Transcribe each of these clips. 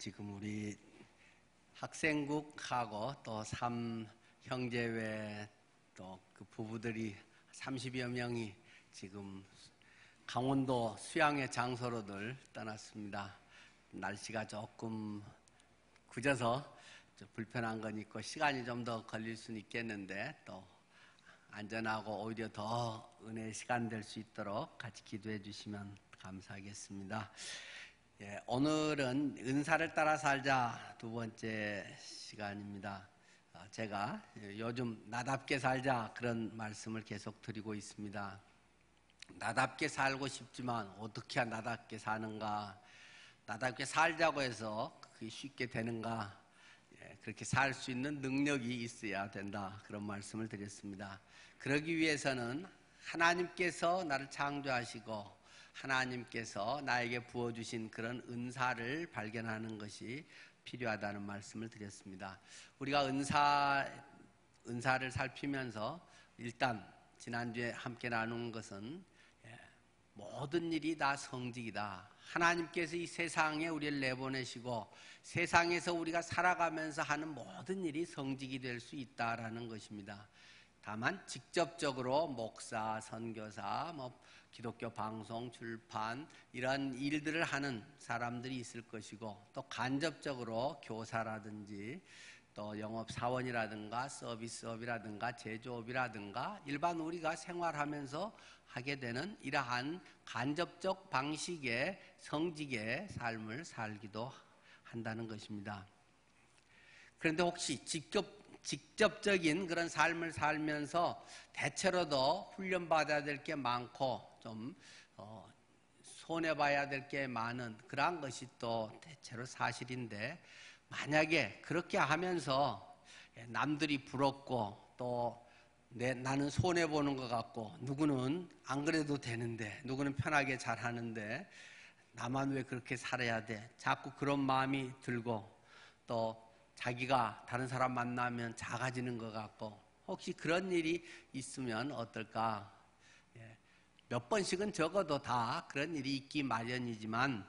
지금 우리 학생국하고 또 삼형제회 또 그 부부들이 30여 명이 지금 강원도 수양의 장소로들 떠났습니다. 날씨가 조금 굳어서 좀 불편한 건 있고 시간이 좀 더 걸릴 수는 있겠는데 또 안전하고 오히려 더 은혜의 시간 될 수 있도록 같이 기도해 주시면 감사하겠습니다. 예, 오늘은 은사를 따라 살자 두 번째 시간입니다. 제가 요즘 나답게 살자 그런 말씀을 계속 드리고 있습니다. 나답게 살고 싶지만 어떻게 나답게 사는가, 나답게 살자고 해서 그게 쉽게 되는가, 그렇게 살 수 있는 능력이 있어야 된다 그런 말씀을 드렸습니다. 그러기 위해서는 하나님께서 나를 창조하시고 하나님께서 나에게 부어주신 그런 은사를 발견하는 것이 필요하다는 말씀을 드렸습니다. 우리가 은사를 살피면서 일단 지난주에 함께 나눈 것은 모든 일이 다 성직이다. 하나님께서 이 세상에 우리를 내보내시고 세상에서 우리가 살아가면서 하는 모든 일이 성직이 될 수 있다라는 것입니다. 다만 직접적으로 목사, 선교사, 기독교 방송, 출판 이런 일들을 하는 사람들이 있을 것이고 또 간접적으로 교사라든지 또 영업사원이라든가 서비스업이라든가 제조업이라든가 일반 우리가 생활하면서 하게 되는 이러한 간접적 방식의 성직의 삶을 살기도 한다는 것입니다. 그런데 혹시 직접적인 그런 삶을 살면서 대체로도 훈련받아야 될 게 많고 좀 손해봐야 될 게 많은 그러한 것이 또 대체로 사실인데 만약에 그렇게 하면서 남들이 부럽고 또 나는 손해보는 것 같고 누구는 안 그래도 되는데 누구는 편하게 잘하는데 나만 왜 그렇게 살아야 돼? 자꾸 그런 마음이 들고 또 자기가 다른 사람 만나면 작아지는 것 같고 혹시 그런 일이 있으면 어떨까? 몇 번씩은 적어도 다 그런 일이 있기 마련이지만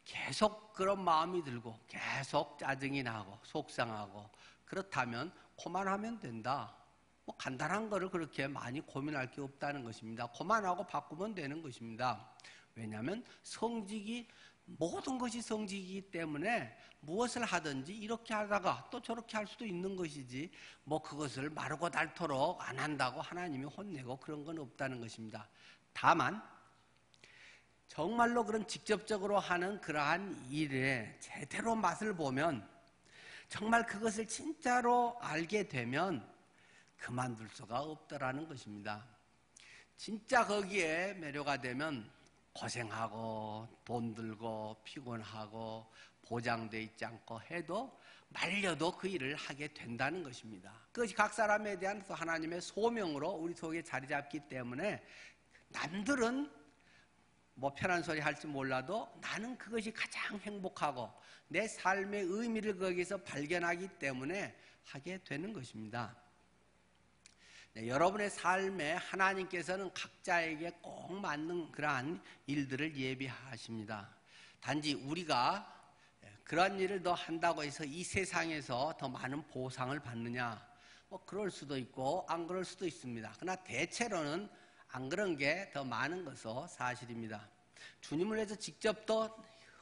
계속 그런 마음이 들고 계속 짜증이 나고 속상하고 그렇다면 그만하면 된다. 간단한 거를 그렇게 많이 고민할 게 없다는 것입니다. 그만하고 바꾸면 되는 것입니다. 왜냐하면 성직이 모든 것이 성직이기 때문에 무엇을 하든지 이렇게 하다가 또 저렇게 할 수도 있는 것이지 그것을 마르고 닳도록 안 한다고 하나님이 혼내고 그런 건 없다는 것입니다. 다만 정말로 그런 직접적으로 하는 그러한 일에 제대로 맛을 보면 정말 그것을 진짜로 알게 되면 그만둘 수가 없더라는 것입니다. 진짜 거기에 매료가 되면 고생하고 돈 들고 피곤하고 보장돼 있지 않고 해도 말려도 그 일을 하게 된다는 것입니다. 그것이 각 사람에 대한 또 하나님의 소명으로 우리 속에 자리 잡기 때문에 남들은 편한 소리 할지 몰라도 나는 그것이 가장 행복하고 내 삶의 의미를 거기서 발견하기 때문에 하게 되는 것입니다. 여러분의 삶에 하나님께서는 각자에게 꼭 맞는 그러한 일들을 예비하십니다. 단지 우리가 그런 일을 더 한다고 해서 이 세상에서 더 많은 보상을 받느냐 그럴 수도 있고 안 그럴 수도 있습니다. 그러나 대체로는 안 그런 게 더 많은 것은 사실입니다. 주님을 위해서 직접 더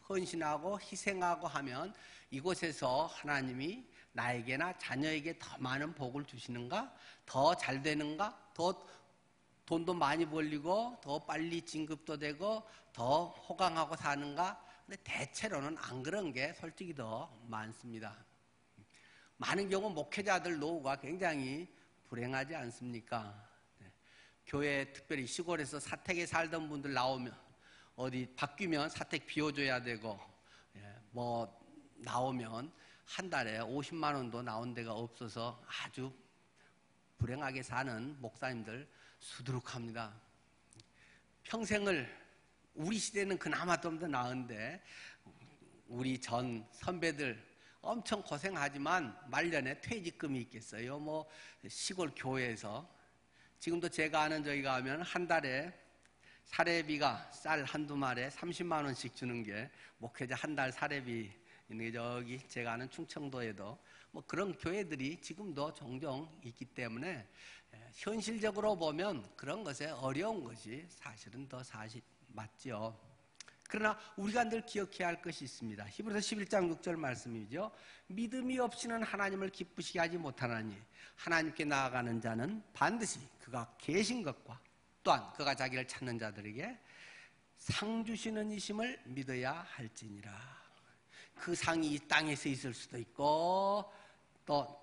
헌신하고 희생하고 하면 이곳에서 하나님이 나에게나 자녀에게 더 많은 복을 주시는가? 더 잘 되는가? 더 돈도 많이 벌리고 더 빨리 진급도 되고 더 호강하고 사는가? 근데 대체로는 안 그런 게 솔직히 더 많습니다. 많은 경우 목회자들 노후가 굉장히 불행하지 않습니까? 교회 특별히 시골에서 사택에 살던 분들 나오면 어디 바뀌면 사택 비워줘야 되고 나오면 한 달에 50만 원도 나온 데가 없어서 아주 불행하게 사는 목사님들 수두룩합니다. 평생을 우리 시대는 그나마 좀 더 나은데 우리 전 선배들 엄청 고생하지만 말년에 퇴직금이 있겠어요. 시골 교회에서 지금도 제가 아는 저희 가면 한 달에 사례비가 쌀 한두 마리에 30만 원씩 주는 게 목회자 한 달 사례비 저기 제가 아는 충청도에도 뭐 그런 교회들이 지금도 종종 있기 때문에 현실적으로 보면 그런 것에 어려운 것이 사실은 더 맞죠. 그러나 우리가 늘 기억해야 할 것이 있습니다. 히브리서 11장 6절 말씀이죠. 믿음이 없이는 하나님을 기쁘시게 하지 못하나니 하나님께 나아가는 자는 반드시 그가 계신 것과 또한 그가 자기를 찾는 자들에게 상 주시는 이심을 믿어야 할지니라. 그 상이 이 땅에서 있을 수도 있고 또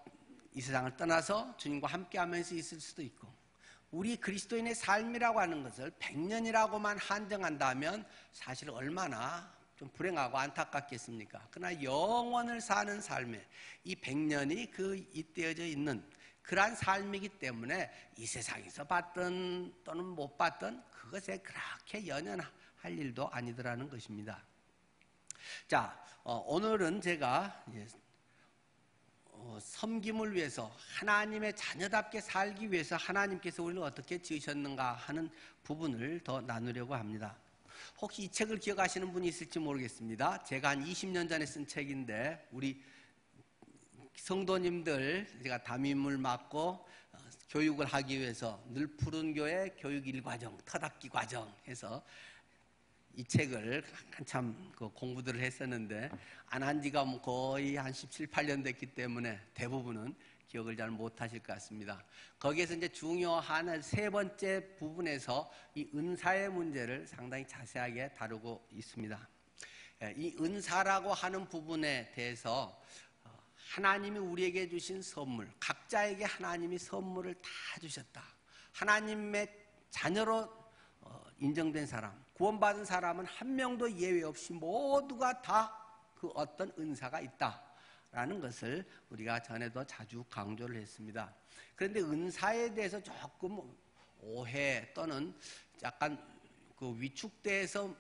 이 세상을 떠나서 주님과 함께하면서 있을 수도 있고, 우리 그리스도인의 삶이라고 하는 것을 100년이라고만 한정한다면 사실 얼마나 좀 불행하고 안타깝겠습니까? 그러나 영원을 사는 삶에 이 100년이 그 잇대어져 있는 그러한 삶이기 때문에 이 세상에서 봤든 또는 못 봤든 그것에 그렇게 연연할 일도 아니더라는 것입니다. 자, 오늘은 제가 섬김을 위해서 하나님의 자녀답게 살기 위해서 하나님께서 우리를 어떻게 지으셨는가 하는 부분을 더 나누려고 합니다. 혹시 이 책을 기억하시는 분이 있을지 모르겠습니다. 제가 한 20년 전에 쓴 책인데 우리 성도님들 제가 담임을 맡고 교육을 하기 위해서 늘 푸른 교회 교육 1과정, 터닫기 과정 해서 이 책을 한참 공부들을 했었는데 안 한 지가 거의 한 17, 18년 됐기 때문에 대부분은 기억을 잘 못하실 것 같습니다. 거기에서 이제 중요한 세 번째 부분에서 이 은사의 문제를 상당히 자세하게 다루고 있습니다. 이 은사라고 하는 부분에 대해서 하나님이 우리에게 주신 선물, 각자에게 하나님이 선물을 다 주셨다. 하나님의 자녀로 인정된 사람, 구원받은 사람은 한 명도 예외 없이 모두가 다 그 어떤 은사가 있다라는 것을 우리가 전에도 자주 강조를 했습니다. 그런데 은사에 대해서 조금 오해 또는 약간 그 위축돼서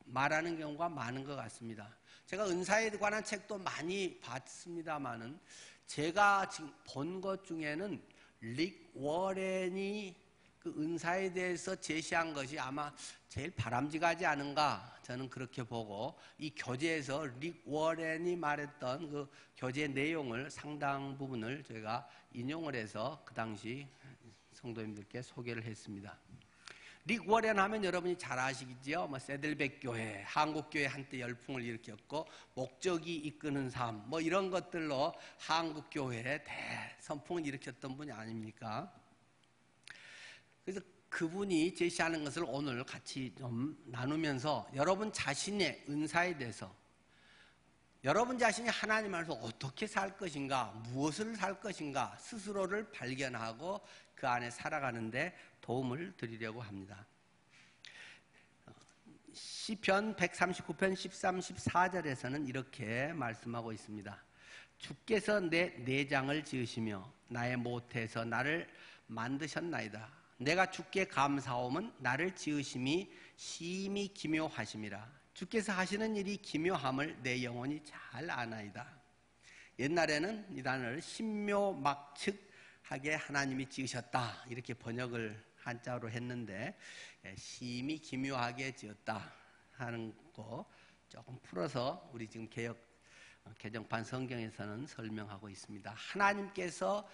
말하는 경우가 많은 것 같습니다. 제가 은사에 관한 책도 많이 봤습니다만은 제가 지금 본 것 중에는 릭 워렌이 그 은사에 대해서 제시한 것이 아마 제일 바람직하지 않은가 저는 그렇게 보고, 이 교재에서 릭 워렌이 말했던 그 교재 내용을 상당 부분을 제가 인용을 해서 그 당시 성도님들께 소개를 했습니다. 릭 워렌 하면 여러분이 잘 아시겠죠? 세들백 교회, 한국 교회 한때 열풍을 일으켰고 목적이 이끄는 삶, 이런 것들로 한국 교회에 대선풍을 일으켰던 분이 아닙니까? 그래서 그분이 제시하는 것을 오늘 같이 좀 나누면서 여러분 자신의 은사에 대해서, 여러분 자신이 하나님 안에서 어떻게 살 것인가, 무엇을 살 것인가 스스로를 발견하고 그 안에 살아가는데 도움을 드리려고 합니다. 시편 139편 13, 14절에서는 이렇게 말씀하고 있습니다. 주께서 내 내장을 지으시며 나의 모태에서 나를 만드셨나이다. 내가 주께 감사함은 나를 지으심이 심히 기묘하심이라. 주께서 하시는 일이 기묘함을 내 영혼이 잘 아나이다. 옛날에는 이 단어를 신묘막측하게 하나님이 지으셨다 이렇게 번역을 한자로 했는데, 심히 기묘하게 지었다 하는 거 조금 풀어서 우리 지금 개정판 성경에서는 설명하고 있습니다. 하나님께서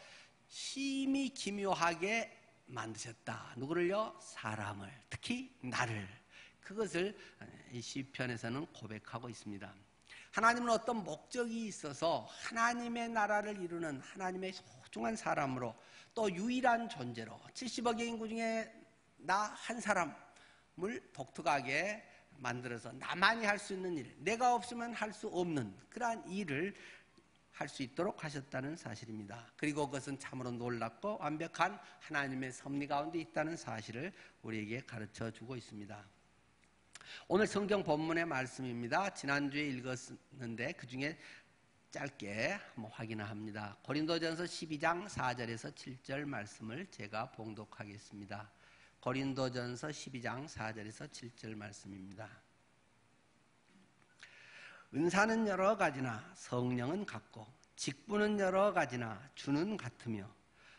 심히 기묘하게 만드셨다. 누구를요? 사람을, 특히 나를. 그것을 이 시편에서는 고백하고 있습니다. 하나님은 어떤 목적이 있어서 하나님의 나라를 이루는 하나님의 소중한 사람으로, 또 유일한 존재로 70억의 인구 중에 나 한 사람을 독특하게 만들어서 나만이 할 수 있는 일, 내가 없으면 할 수 없는 그러한 일을 할 수 있도록 하셨다는 사실입니다. 그리고 그것은 참으로 놀랍고 완벽한 하나님의 섭리 가운데 있다는 사실을 우리에게 가르쳐 주고 있습니다. 오늘 성경 본문의 말씀입니다. 지난주에 읽었는데 그 중에 짧게 한번 확인합니다. 고린도전서 12장 4절에서 7절 말씀을 제가 봉독하겠습니다. 고린도전서 12장 4절에서 7절 말씀입니다. 은사는 여러 가지나 성령은 같고, 직분은 여러 가지나 주는 같으며,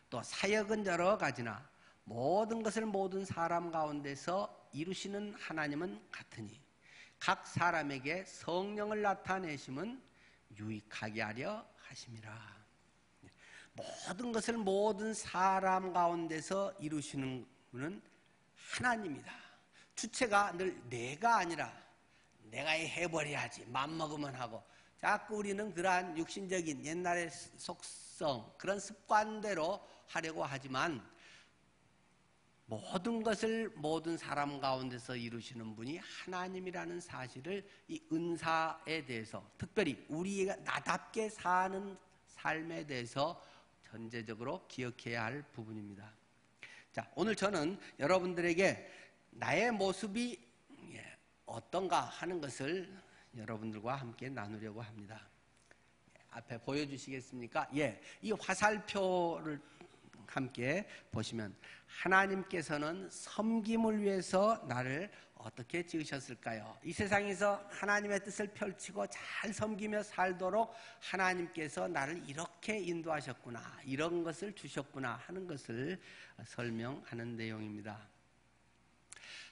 또 사역은 여러 가지나 모든 것을 모든 사람 가운데서 이루시는 하나님은 같으니, 각 사람에게 성령을 나타내심은 유익하게 하려 하심이라. 모든 것을 모든 사람 가운데서 이루시는 분은 하나님이다. 주체가 늘 내가 아니라 내가 해버려야지 맘먹으면 하고, 자꾸 우리는 그러한 육신적인 옛날의 속성, 그런 습관대로 하려고 하지만 모든 것을 모든 사람 가운데서 이루시는 분이 하나님이라는 사실을 이 은사에 대해서, 특별히 우리가 나답게 사는 삶에 대해서 전제적으로 기억해야 할 부분입니다. 자, 오늘 저는 여러분들에게 나의 모습이 어떤가 하는 것을 여러분들과 함께 나누려고 합니다. 앞에 보여주시겠습니까? 이 화살표를 함께 보시면 하나님께서는 섬김을 위해서 나를 어떻게 지으셨을까요? 이 세상에서 하나님의 뜻을 펼치고 잘 섬기며 살도록 하나님께서 나를 이렇게 인도하셨구나, 이런 것을 주셨구나 하는 것을 설명하는 내용입니다.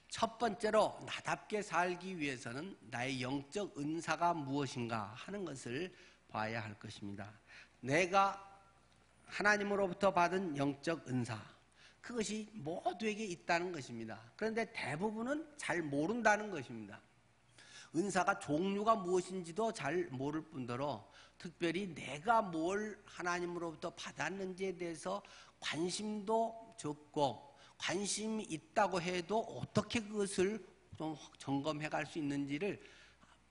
첫 번째로 나답게 살기 위해서는 나의 영적 은사가 무엇인가 하는 것을 봐야 할 것입니다. 내가 하나님으로부터 받은 영적 은사, 그것이 모두에게 있다는 것입니다. 그런데 대부분은 잘 모른다는 것입니다. 은사가 종류가 무엇인지도 잘 모를 뿐더러 특별히 내가 뭘 하나님으로부터 받았는지에 대해서 관심도 적고, 관심이 있다고 해도 어떻게 그것을 좀 점검해 갈 수 있는지를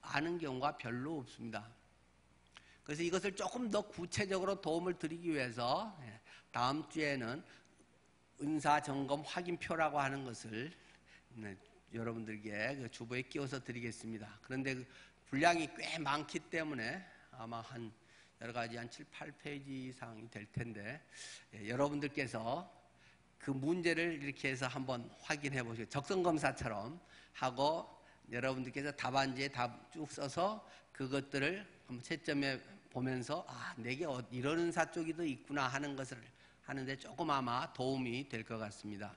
아는 경우가 별로 없습니다. 그래서 이것을 조금 더 구체적으로 도움을 드리기 위해서 다음 주에는 은사 점검 확인표라고 하는 것을 여러분들에게 주보에 끼워서 드리겠습니다. 그런데 분량이 꽤 많기 때문에 아마 한 여러 가지 한 7, 8페이지 이상이 될 텐데, 여러분들께서 그 문제를 이렇게 해서 한번 확인해 보시고, 적성검사처럼 하고 여러분들께서 답안지에 답 쭉 써서 그것들을 한번 채점해 보면서 내게 이런 은사 쪽이 더 있구나 하는 것을 하는데 조금 아마 도움이 될 것 같습니다.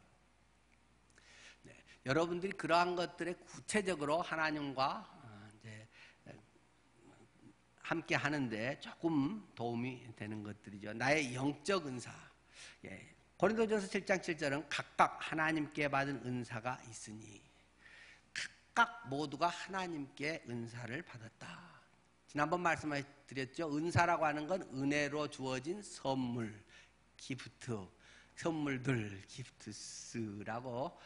여러분들이 그러한 것들에 구체적으로 하나님과 이제 함께 하는데 조금 도움이 되는 것들이죠. 나의 영적 은사. 고린도전서 7장 7절은 각각 하나님께 받은 은사가 있으니, 각각 모두가 하나님께 은사를 받았다. 지난번 말씀드렸죠. 은사라고 하는 건 은혜로 주어진 선물, 기프트, 선물들, 기프트스라고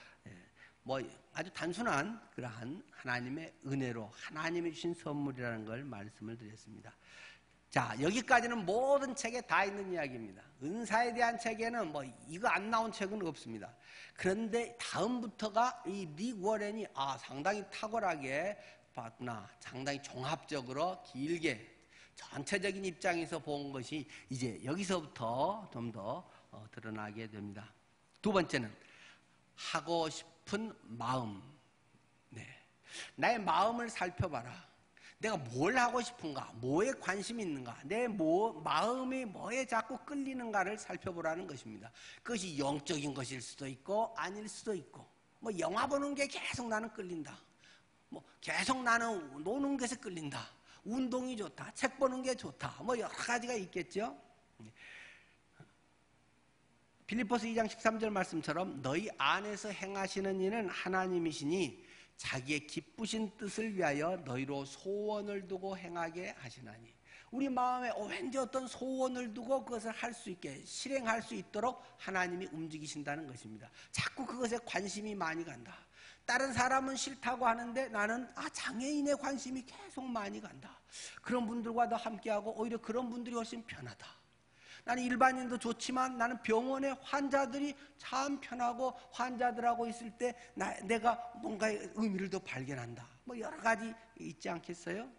아주 단순한 그러한 하나님의 은혜로 하나님이 주신 선물이라는 걸 말씀을 드렸습니다. 자, 여기까지는 모든 책에 다 있는 이야기입니다. 은사에 대한 책에는 이거 안 나온 책은 없습니다. 그런데 다음부터가 이 릭 워렌이 상당히 탁월하게 봤구나, 상당히 종합적으로 길게 전체적인 입장에서 본 것이 이제 여기서부터 좀 더 드러나게 됩니다. 두 번째는 하고 싶은 마음. 나의 마음을 살펴봐라. 내가 뭘 하고 싶은가, 뭐에 관심이 있는가, 내 마음이 뭐에 자꾸 끌리는가를 살펴보라는 것입니다. 그것이 영적인 것일 수도 있고 아닐 수도 있고, 영화 보는 게 계속 나는 끌린다, 계속 나는 노는 것에 끌린다, 운동이 좋다, 책 보는 게 좋다, 여러 가지가 있겠죠. 빌립보서 2장 13절 말씀처럼 너희 안에서 행하시는 이는 하나님이시니 자기의 기쁘신 뜻을 위하여 너희로 소원을 두고 행하게 하시나니. 우리 마음에 왠지 어떤 소원을 두고 그것을 할 수 있게, 실행할 수 있도록 하나님이 움직이신다는 것입니다. 자꾸 그것에 관심이 많이 간다. 다른 사람은 싫다고 하는데 나는 장애인에 관심이 계속 많이 간다. 그런 분들과도 함께하고 오히려 그런 분들이 훨씬 편하다. 나는 일반인도 좋지만 나는 병원에 환자들이 참 편하고 환자들하고 있을 때 내가 뭔가의 의미를 더 발견한다. 여러 가지 있지 않겠어요?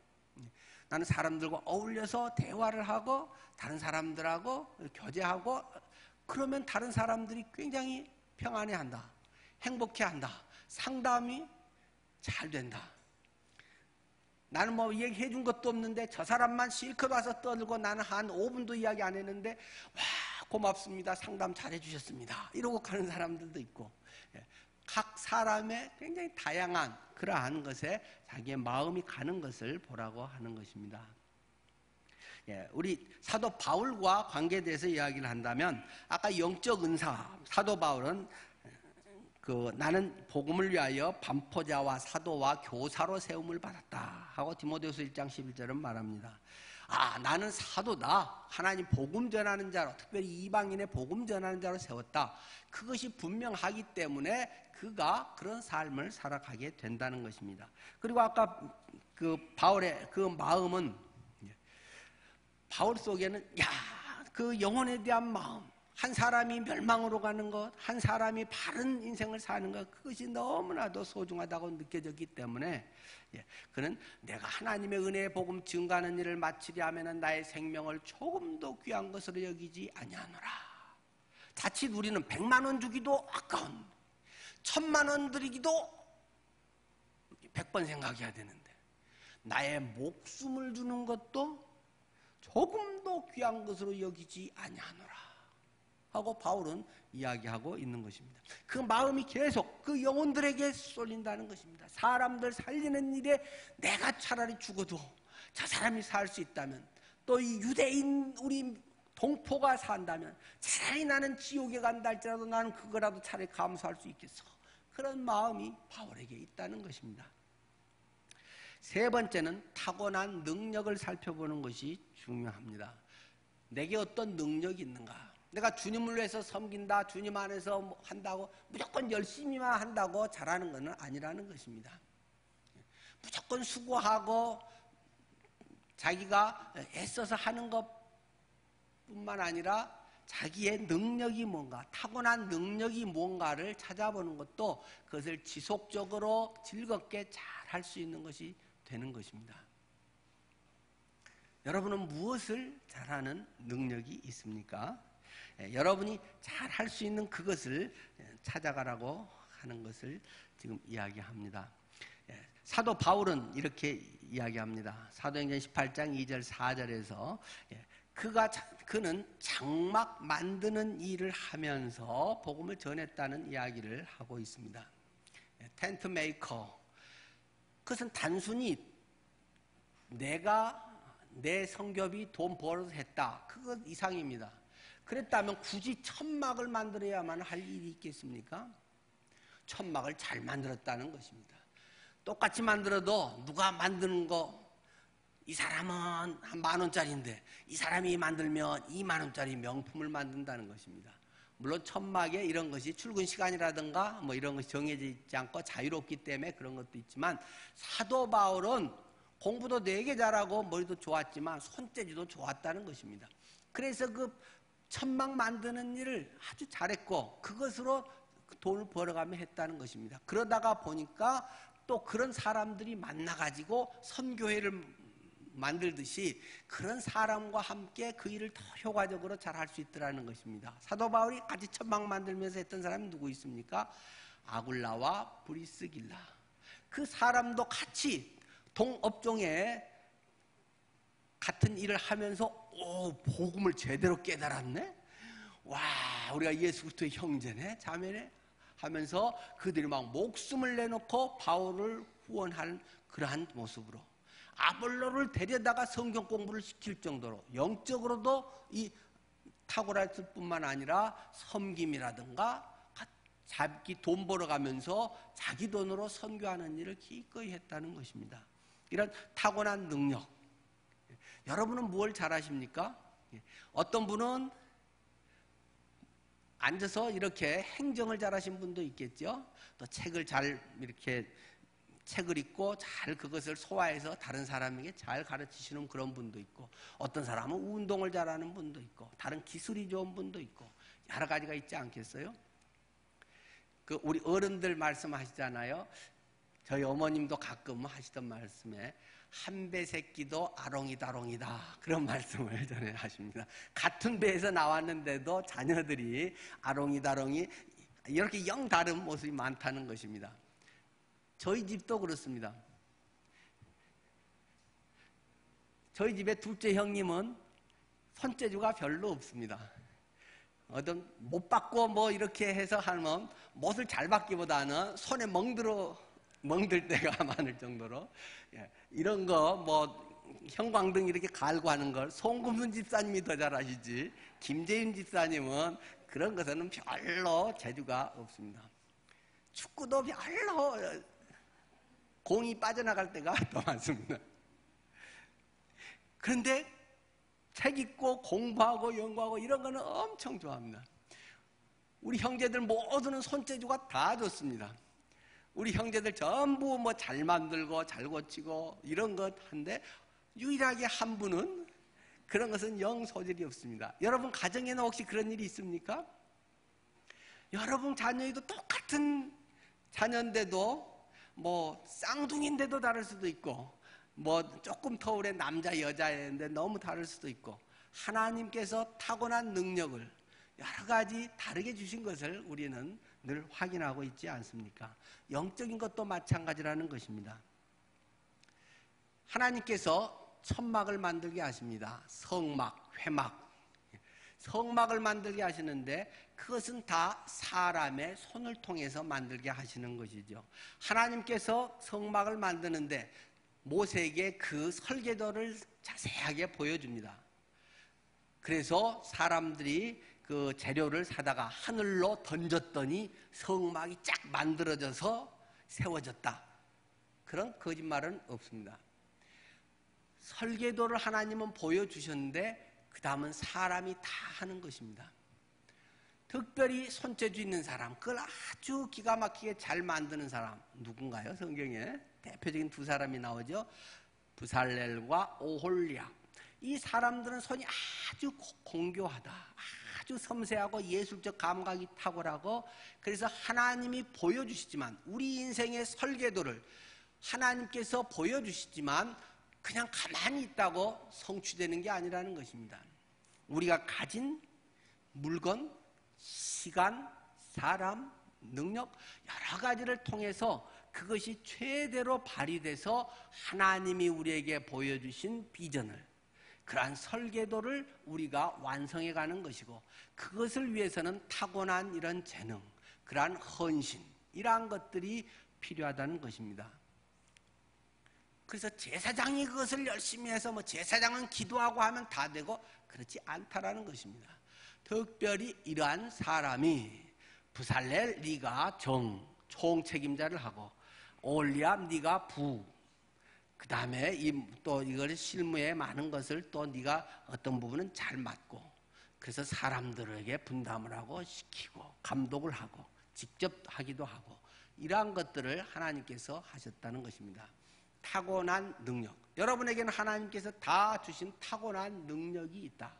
나는 사람들과 어울려서 대화를 하고 다른 사람들하고 교제하고, 그러면 다른 사람들이 굉장히 평안해한다, 행복해한다, 상담이 잘 된다. 나는 얘기해 준 것도 없는데 저 사람만 실컷 와서 떠들고 나는 한 5분도 이야기 안 했는데 와 고맙습니다, 상담 잘해 주셨습니다, 이러고 가는 사람들도 있고, 각 사람의 굉장히 다양한 그러한 것에 자기의 마음이 가는 것을 보라고 하는 것입니다. 우리 사도 바울과 관계돼서 이야기를 한다면 아까 영적 은사, 사도 바울은 나는 복음을 위하여 반포자와 사도와 교사로 세움을 받았다 하고 디모데후서 1장 11절은 말합니다. 나는 사도다. 하나님 복음 전하는 자로, 특별히 이방인의 복음 전하는 자로 세웠다. 그것이 분명하기 때문에 그가 그런 삶을 살아가게 된다는 것입니다. 그리고 아까 바울의 그 마음은, 바울 속에는 그 영혼에 대한 마음, 한 사람이 멸망으로 가는 것, 한 사람이 바른 인생을 사는 것, 그것이 너무나도 소중하다고 느껴졌기 때문에 그는 내가 하나님의 은혜의 복음 증거하는 일을 마치려 하면 나의 생명을 조금도 귀한 것으로 여기지 아니하노라. 자칫 우리는 100만 원 주기도 아까운, 1000만 원 드리기도 100번 생각해야 되는데 나의 목숨을 주는 것도 조금도 귀한 것으로 여기지 아니하노라 하고 바울은 이야기하고 있는 것입니다. 그 마음이 계속 그 영혼들에게 쏠린다는 것입니다. 사람들 살리는 일에 내가 차라리 죽어도 저 사람이 살 수 있다면, 또 이 유대인 우리 동포가 산다면 차라리 나는 지옥에 간다 할지라도 나는 그거라도 차라리 감수할 수 있겠어. 그런 마음이 바울에게 있다는 것입니다. 세 번째는 타고난 능력을 살펴보는 것이 중요합니다. 내게 어떤 능력이 있는가? 내가 주님을 위해서 섬긴다, 주님 안에서 한다고 무조건 열심히만 한다고 잘하는 것은 아니라는 것입니다. 무조건 수고하고 자기가 애써서 하는 것뿐만 아니라 자기의 능력이 뭔가, 타고난 능력이 뭔가를 찾아보는 것도 그것을 지속적으로 즐겁게 잘 할 수 있는 것이 되는 것입니다. 여러분은 무엇을 잘하는 능력이 있습니까? 여러분이 잘 할 수 있는 그것을 찾아가라고 하는 것을 지금 이야기합니다. 사도 바울은 이렇게 이야기합니다. 사도행전 18장 2절 4절에서 그는 장막 만드는 일을 하면서 복음을 전했다는 이야기를 하고 있습니다. 텐트 메이커, 그것은 단순히 내가 내 성교비 돈 벌어서 했다, 그것 이상입니다. 그랬다면 굳이 천막을 만들어야만 할 일이 있겠습니까? 천막을 잘 만들었다는 것입니다. 똑같이 만들어도 누가 만드는 거, 이 사람은 한 10,000원짜리인데 이 사람이 만들면 20,000원짜리 명품을 만든다는 것입니다. 물론 천막에 이런 것이 출근 시간이라든가 뭐 이런 것이 정해져 있지 않고 자유롭기 때문에 그런 것도 있지만, 사도 바울은 공부도 되게 잘하고 머리도 좋았지만 손재주도 좋았다는 것입니다. 그래서 그 천막 만드는 일을 아주 잘했고 그것으로 돈을 벌어가며 했다는 것입니다. 그러다가 보니까 또 그런 사람들이 만나가지고 선교회를 만들듯이 그런 사람과 함께 그 일을 더 효과적으로 잘 할 수 있더라는 것입니다. 사도 바울이 같이 천막 만들면서 했던 사람이 누구 있습니까? 아굴라와 브리스길라. 그 사람도 같이 동업종에 같은 일을 하면서 복음을 제대로 깨달았네? 와, 우리가 예수 그리스도의 형제네, 자매네 하면서 그들이 막 목숨을 내놓고 바울을 후원하는 그러한 모습으로, 아볼로를 데려다가 성경 공부를 시킬 정도로 영적으로도 이 탁월했을 뿐만 아니라 섬김이라든가 자기 돈 벌어가면서 자기 돈으로 선교하는 일을 기꺼이 했다는 것입니다. 이런 타고난 능력, 여러분은 뭘 잘하십니까? 어떤 분은 앉아서 이렇게 행정을 잘하신 분도 있겠죠. 또 책을 잘 이렇게 책을 읽고 잘 그것을 소화해서 다른 사람에게 잘 가르치시는 그런 분도 있고, 어떤 사람은 운동을 잘하는 분도 있고, 다른 기술이 좋은 분도 있고, 여러 가지가 있지 않겠어요? 우리 어른들 말씀하시잖아요. 저희 어머님도 가끔 하시던 말씀에 한 배 새끼도 아롱이다롱이다, 그런 말씀을 전해 하십니다. 같은 배에서 나왔는데도 자녀들이 아롱이다롱이 이렇게 영 다른 모습이 많다는 것입니다. 저희 집도 그렇습니다. 저희 집의 둘째 형님은 손재주가 별로 없습니다. 어떤 못 받고 뭐 이렇게 해서 하면 못을 잘 받기보다는 손에 멍들 때가 많을 정도로, 이런 거 뭐 형광등 이렇게 갈고 하는 걸 송금순 집사님이 더 잘하시지, 김재윤 집사님은 그런 것에는 별로 재주가 없습니다. 축구도 별로 공이 빠져나갈 때가 더 많습니다. 그런데 책 읽고 공부하고 연구하고 이런 거는 엄청 좋아합니다. 우리 형제들 모두는 손재주가 다 좋습니다. 우리 형제들 전부 뭐 잘 만들고 잘 고치고 이런 것 한데, 유일하게 한 분은 그런 것은 영 소질이 없습니다. 여러분 가정에는 혹시 그런 일이 있습니까? 여러분 자녀에도 똑같은 자녀인데도 뭐 쌍둥이인데도 다를 수도 있고, 뭐 조금 터울의 남자 여자인데 너무 다를 수도 있고, 하나님께서 타고난 능력을 여러 가지 다르게 주신 것을 우리는 늘 확인하고 있지 않습니까? 영적인 것도 마찬가지라는 것입니다. 하나님께서 천막을 만들게 하십니다. 성막, 회막. 성막을 만들게 하시는데 그것은 다 사람의 손을 통해서 만들게 하시는 것이죠. 하나님께서 성막을 만드는데 모세에게 그 설계도를 자세하게 보여줍니다. 그래서 사람들이 그 재료를 사다가 하늘로 던졌더니 성막이 쫙 만들어져서 세워졌다. 그런 거짓말은 없습니다. 설계도를 하나님은 보여주셨는데 그 다음은 사람이 다 하는 것입니다. 특별히 손재주 있는 사람, 그걸 아주 기가 막히게 잘 만드는 사람 누군가요? 성경에 대표적인 두 사람이 나오죠. 부살렐과 오홀리압. 이 사람들은 손이 아주 공교하다, 아주 섬세하고 예술적 감각이 탁월하고, 그래서 하나님이 보여주시지만, 우리 인생의 설계도를 하나님께서 보여주시지만 그냥 가만히 있다고 성취되는 게 아니라는 것입니다. 우리가 가진 물건, 시간, 사람, 능력 여러 가지를 통해서 그것이 최대로 발휘돼서 하나님이 우리에게 보여주신 비전을, 그러한 설계도를 우리가 완성해가는 것이고, 그것을 위해서는 타고난 이런 재능, 그러한 헌신, 이러한 것들이 필요하다는 것입니다. 그래서 제사장이 그것을 열심히 해서 뭐 제사장은 기도하고 하면 다 되고, 그렇지 않다라는 것입니다. 특별히 이러한 사람이, 부살렐 네가 총 책임자를 하고, 올리압 네가 부, 그 다음에 또 이걸 실무에 많은 것을 또 네가 어떤 부분은 잘 맡고, 그래서 사람들에게 분담을 하고 시키고 감독을 하고 직접 하기도 하고, 이러한 것들을 하나님께서 하셨다는 것입니다. 타고난 능력, 여러분에게는 하나님께서 다 주신 타고난 능력이 있다.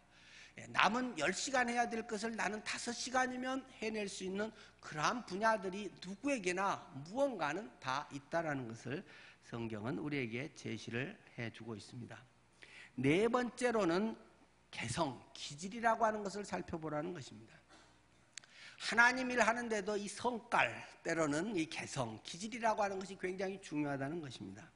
남은 10시간 해야 될 것을 나는 5시간이면 해낼 수 있는 그러한 분야들이 누구에게나 무언가는 다 있다라는 것을 성경은 우리에게 제시를 해주고 있습니다. 네 번째로는 개성, 기질이라고 하는 것을 살펴보라는 것입니다. 하나님 일 하는데도 이 성깔, 때로는 이 개성, 기질이라고 하는 것이 굉장히 중요하다는 것입니다.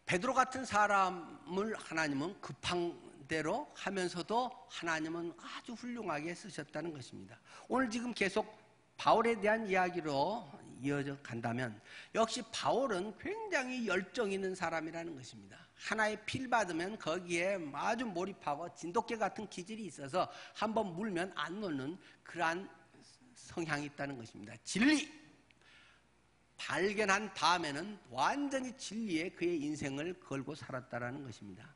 베드로 같은 사람을 하나님은 급한 대로 하면서도 하나님은 아주 훌륭하게 쓰셨다는 것입니다. 오늘 지금 계속 바울에 대한 이야기로 이어져 간다면, 역시 바울은 굉장히 열정 있는 사람이라는 것입니다. 하나의 필 받으면 거기에 아주 몰입하고 진돗개 같은 기질이 있어서 한번 물면 안 놓는 그러한 성향이 있다는 것입니다. 진리! 발견한 다음에는 완전히 진리에 그의 인생을 걸고 살았다라는 것입니다.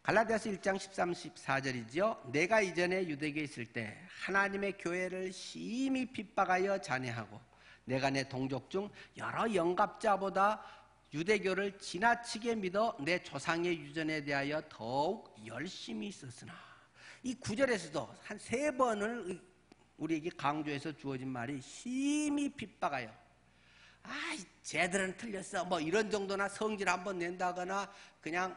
갈라디아서 1장 13, 14절이죠. 내가 이전에 유대교에 있을 때 하나님의 교회를 심히 핍박하여 잔해하고, 내가 내 동족 중 여러 영갑자보다 유대교를 지나치게 믿어 내 조상의 유전에 대하여 더욱 열심히 있었으나, 이 9절에서도 한 3번을 우리에게 강조해서 주어진 말이 심히 핍박하여, 쟤들은 틀렸어 뭐 이런 정도나 성질 한번 낸다거나 그냥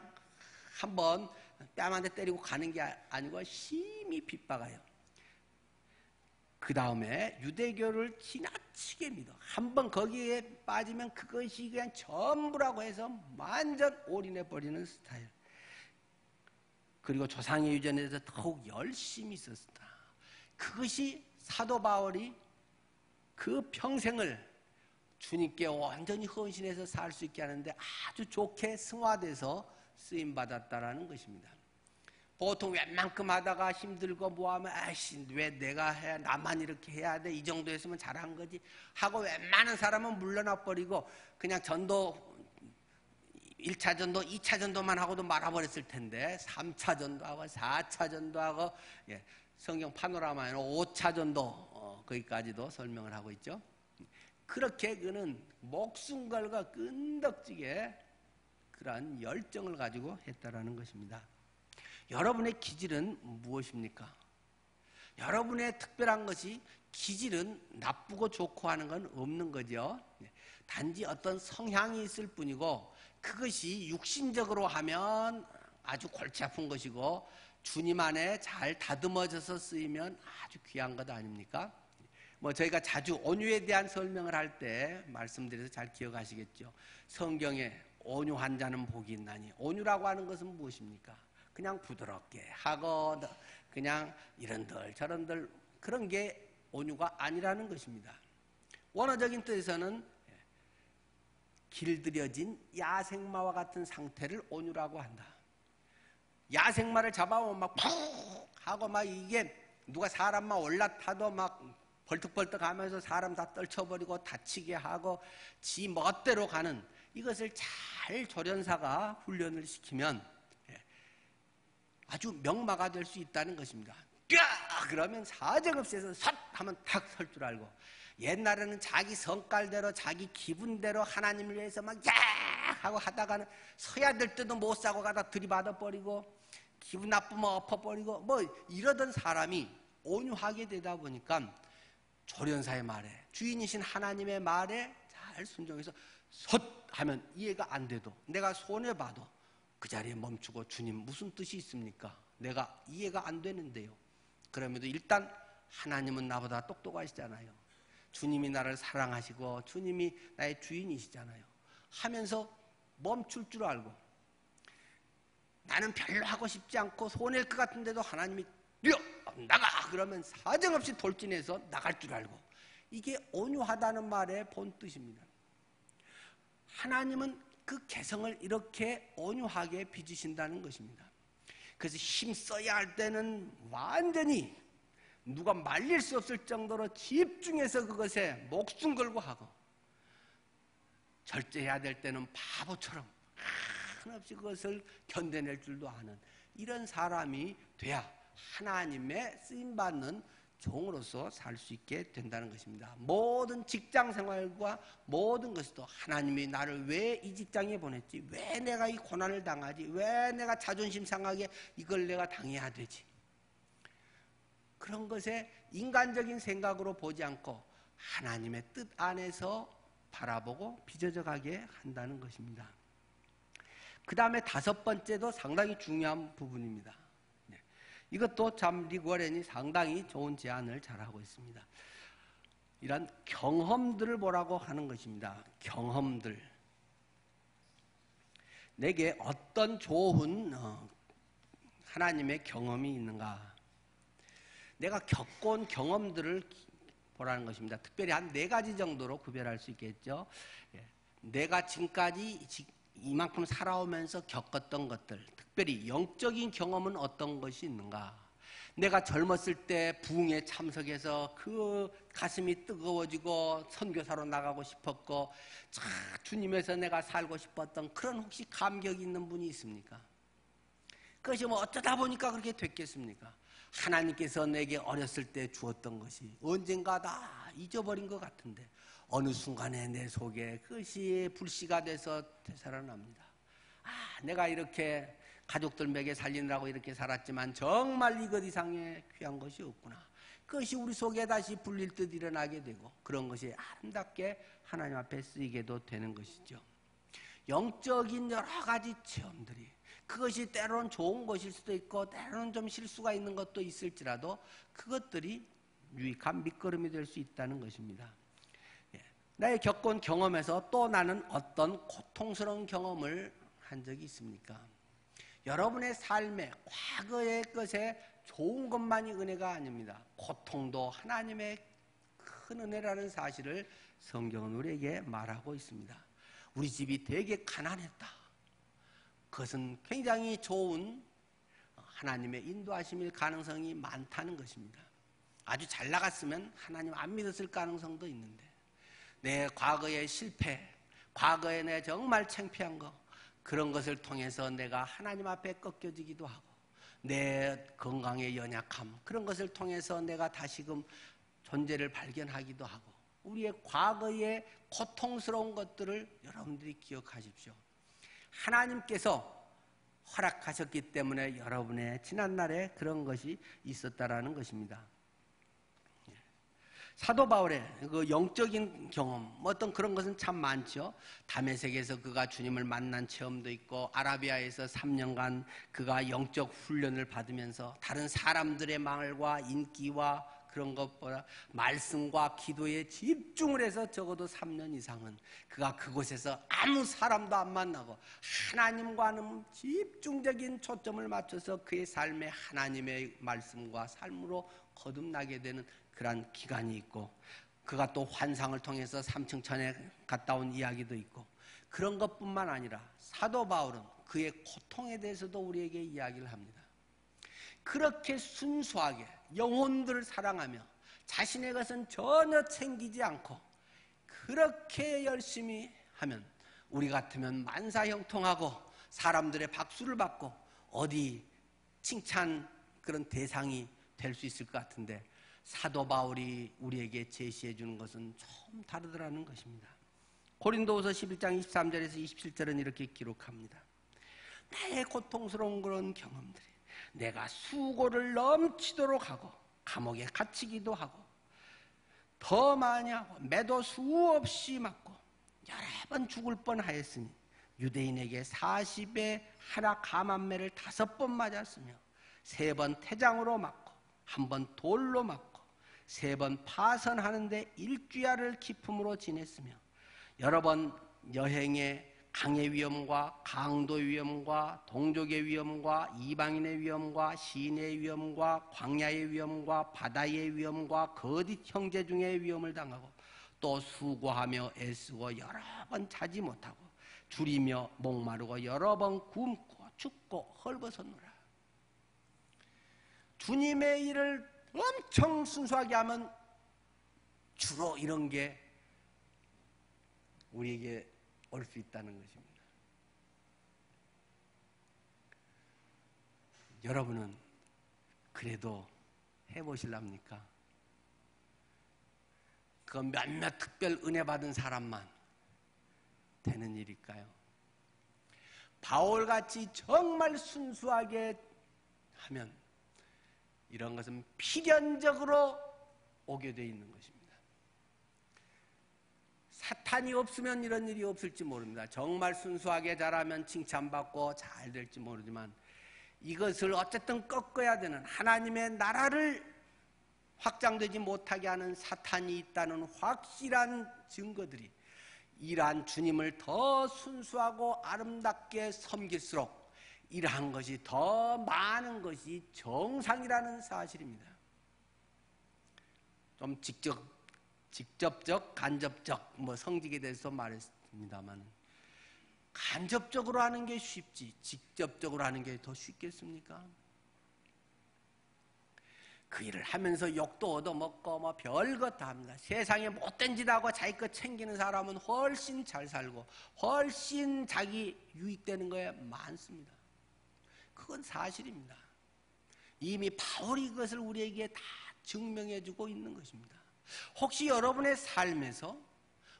한번 뺨 한 대 때리고 가는 게 아니고 심히 핍박하여, 그 다음에 유대교를 지나치게 믿어, 한번 거기에 빠지면 그것이 그냥 전부라고 해서 완전 올인해버리는 스타일. 그리고 조상의 유전에 대해서 더욱 열심히 있었다. 그것이 사도 바울이 그 평생을 주님께 온전히 헌신해서 살 수 있게 하는데 아주 좋게 승화돼서 쓰임받았다라는 것입니다. 보통 웬만큼 하다가 힘들고 뭐하면 아이씨 왜 내가 해야 나만 이렇게 해야 돼 이 정도 했으면 잘한 거지 하고 웬만한 사람은 물러나 버리고 그냥 전도 1차 전도 2차 전도만 하고도 말아버렸을 텐데 3차 전도하고 4차 전도하고 성경 파노라마에는 5차 전도 거기까지도 설명을 하고 있죠. 그렇게 그는 목숨 걸고 끈덕지게 그러한 열정을 가지고 했다라는 것입니다. 여러분의 기질은 무엇입니까? 여러분의 특별한 것이 기질은 나쁘고 좋고 하는 건 없는 거죠. 단지 어떤 성향이 있을 뿐이고 그것이 육신적으로 하면 아주 골치 아픈 것이고 주님 안에 잘 다듬어져서 쓰이면 아주 귀한 것 아닙니까? 저희가 자주 온유에 대한 설명을 할 때 말씀드려서 잘 기억하시겠죠. 성경에 온유한 자는 복이 있나니 온유라고 하는 것은 무엇입니까? 그냥 부드럽게 하고 그냥 이런들 저런들 그런 게 온유가 아니라는 것입니다. 원어적인 뜻에서는 길들여진 야생마와 같은 상태를 온유라고 한다. 야생마를 잡아오면 막 푹 하고 막 이게 누가 사람만 올라타도 막 벌떡벌떡 하면서 사람 다 떨쳐버리고 다치게 하고 지 멋대로 가는 이것을 잘 조련사가 훈련을 시키면 아주 명마가 될 수 있다는 것입니다. 뼈! 그러면 사정없이 해서 섰! 하면 탁 설 줄 알고 옛날에는 자기 성깔대로 자기 기분대로 하나님을 위해서 막 야! 하고 하다가는 서야 될 때도 못 사고 가다 들이받아 버리고 기분 나쁘면 엎어버리고 뭐 이러던 사람이 온유하게 되다 보니까 조련사의 말에 주인이신 하나님의 말에 잘 순종해서 섰! 하면 이해가 안 돼도 내가 손해봐도 그 자리에 멈추고 주님 무슨 뜻이 있습니까? 내가 이해가 안 되는데요. 그럼에도 일단 하나님은 나보다 똑똑하시잖아요. 주님이 나를 사랑하시고 주님이 나의 주인이시잖아요. 하면서 멈출 줄 알고 나는 별로 하고 싶지 않고 손해일 것 같은데도 하나님이 뛰어! 나가! 그러면 사정없이 돌진해서 나갈 줄 알고 이게 온유하다는 말의 본 뜻입니다. 하나님은 그 개성을 이렇게 온유하게 빚으신다는 것입니다. 그래서 힘써야 할 때는 완전히 누가 말릴 수 없을 정도로 집중해서 그것에 목숨 걸고 하고 절제해야 될 때는 바보처럼 한없이 그것을 견뎌낼 줄도 아는 이런 사람이 돼야 하나님의 쓰임받는 종으로서 살 수 있게 된다는 것입니다. 모든 직장 생활과 모든 것도 하나님이 나를 왜 이 직장에 보냈지? 왜 내가 이 고난을 당하지? 왜 내가 자존심 상하게 이걸 내가 당해야 되지? 그런 것에 인간적인 생각으로 보지 않고 하나님의 뜻 안에서 바라보고 빚어져 가게 한다는 것입니다. 그 다음에 다섯 번째도 상당히 중요한 부분입니다. 이것도 참 릭 워렌이 상당히 좋은 제안을 잘하고 있습니다. 이런 경험들을 보라고 하는 것입니다. 경험들. 내게 어떤 좋은 하나님의 경험이 있는가? 내가 겪어온 경험들을 보라는 것입니다. 특별히 한 4가지 정도로 구별할 수 있겠죠. 내가 지금까지 이만큼 살아오면서 겪었던 것들, 특별히 영적인 경험은 어떤 것이 있는가? 내가 젊었을 때 부흥에 참석해서 그 가슴이 뜨거워지고 선교사로 나가고 싶었고 주님에서 내가 살고 싶었던 그런 혹시 감격이 있는 분이 있습니까? 그것이 뭐 어쩌다 보니까 그렇게 됐겠습니까? 하나님께서 내게 어렸을 때 주었던 것이 언젠가 다 잊어버린 것 같은데 어느 순간에 내 속에 그것이 불씨가 돼서 되살아납니다. 내가 이렇게 가족들 먹여 살리느라고 이렇게 살았지만 정말 이것 이상의 귀한 것이 없구나. 그것이 우리 속에 다시 불릴 듯 일어나게 되고 그런 것이 아름답게 하나님 앞에 쓰이게도 되는 것이죠. 영적인 여러 가지 체험들이 그것이 때로는 좋은 것일 수도 있고 때로는 좀 실수가 있는 것도 있을지라도 그것들이 유익한 밑거름이 될 수 있다는 것입니다. 나의 겪은 경험에서 또 나는 어떤 고통스러운 경험을 한 적이 있습니까? 여러분의 삶에 과거의 것에 좋은 것만이 은혜가 아닙니다. 고통도 하나님의 큰 은혜라는 사실을 성경은 우리에게 말하고 있습니다. 우리 집이 되게 가난했다. 그것은 굉장히 좋은 하나님의 인도하심일 가능성이 많다는 것입니다. 아주 잘 나갔으면 하나님 안 믿었을 가능성도 있는데, 내 과거의 실패, 과거에 내 정말 창피한 거, 그런 것을 통해서 내가 하나님 앞에 꺾여지기도 하고, 내 건강의 연약함, 그런 것을 통해서 내가 다시금 존재를 발견하기도 하고, 우리의 과거의 고통스러운 것들을 여러분들이 기억하십시오. 하나님께서 허락하셨기 때문에 여러분의 지난날에 그런 것이 있었다라는 것입니다. 사도 바울의 그 영적인 경험, 어떤 그런 것은 참 많죠. 다메섹에서 그가 주님을 만난 체험도 있고, 아라비아에서 3년간 그가 영적 훈련을 받으면서 다른 사람들의 말과 인기와 그런 것보다 말씀과 기도에 집중을 해서 적어도 3년 이상은 그가 그곳에서 아무 사람도 안 만나고 하나님과는 집중적인 초점을 맞춰서 그의 삶에 하나님의 말씀과 삶으로 거듭나게 되는 그러한 기간이 있고, 그가 또 환상을 통해서 3층 천에 갔다 온 이야기도 있고, 그런 것뿐만 아니라 사도 바울은 그의 고통에 대해서도 우리에게 이야기를 합니다. 그렇게 순수하게 영혼들을 사랑하며 자신의 것은 전혀 챙기지 않고 그렇게 열심히 하면 우리 같으면 만사형통하고 사람들의 박수를 받고 어디 칭찬 그런 대상이 될 수 있을 것 같은데, 사도 바울이 우리에게 제시해 주는 것은 좀 다르더라는 것입니다. 고린도후서 11장 23절에서 27절은 이렇게 기록합니다. 나의 고통스러운 그런 경험들이 내가 수고를 넘치도록 하고 감옥에 갇히기도 하고 더 많이 하고 매도 수없이 맞고 여러 번 죽을 뻔하였으니 유대인에게 40에 하나 감한매를 5번 맞았으며 3번 태장으로 맞고 1번 돌로 맞고 3번 파선하는데 일주야를 기품으로 지냈으며 여러 번 여행에 강의 위험과 강도의 위험과 동족의 위험과 이방인의 위험과 시인의 위험과 광야의 위험과 바다의 위험과 거짓 형제 중의 위험을 당하고 또 수고하며 애쓰고 여러 번 자지 못하고 줄이며 목마르고 여러 번 굶고 죽고 헐벗었노라. 주님의 일을 엄청 순수하게 하면 주로 이런 게 우리에게 올 수 있다는 것입니다. 여러분은 그래도 해보실랍니까? 그 몇몇 특별 은혜 받은 사람만 되는 일일까요? 바울같이 정말 순수하게 하면 이런 것은 필연적으로 오게 되어 있는 것입니다. 사탄이 없으면 이런 일이 없을지 모릅니다. 정말 순수하게 잘하면 칭찬받고 잘 될지 모르지만 이것을 어쨌든 꺾어야 되는 하나님의 나라를 확장되지 못하게 하는 사탄이 있다는 확실한 증거들이 이러한 주님을 더 순수하고 아름답게 섬길수록 이러한 것이 더 많은 것이 정상이라는 사실입니다. 좀 직접적, 간접적 성직에 대해서 말했습니다만 간접적으로 하는 게 쉽지 직접적으로 하는 게 더 쉽겠습니까? 그 일을 하면서 욕도 얻어먹고 별것 다 합니다. 세상에 못된 짓 하고 자기 것 챙기는 사람은 훨씬 잘 살고 훨씬 자기 유익되는 거에 많습니다. 그건 사실입니다. 이미 바울이 그것을 우리에게 다 증명해주고 있는 것입니다. 혹시 여러분의 삶에서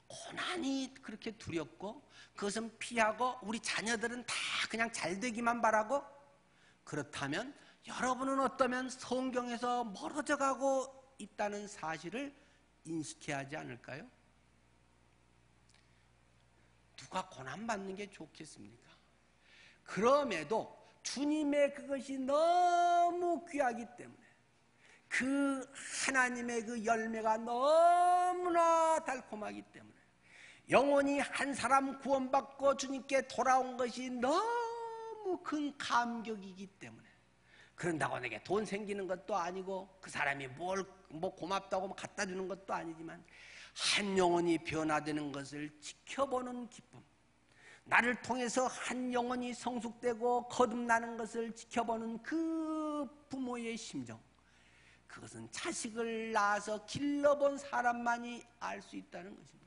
고난이 그렇게 두렵고 그것은 피하고 우리 자녀들은 다 그냥 잘 되기만 바라고 그렇다면 여러분은 어떠면 성경에서 멀어져 가고 있다는 사실을 인식해야 하지 않을까요? 누가 고난받는 게 좋겠습니까? 그럼에도 주님의 그것이 너무 귀하기 때문에 그 하나님의 그 열매가 너무나 달콤하기 때문에 영원히 한 사람 구원받고 주님께 돌아온 것이 너무 큰 감격이기 때문에 그런다고 내게 돈 생기는 것도 아니고 그 사람이 뭘 뭐 고맙다고 뭐 갖다 주는 것도 아니지만 한 영혼이 변화되는 것을 지켜보는 기쁨, 나를 통해서 한 영혼이 성숙되고 거듭나는 것을 지켜보는 그 부모의 심정, 그것은 자식을 낳아서 길러본 사람만이 알 수 있다는 것입니다.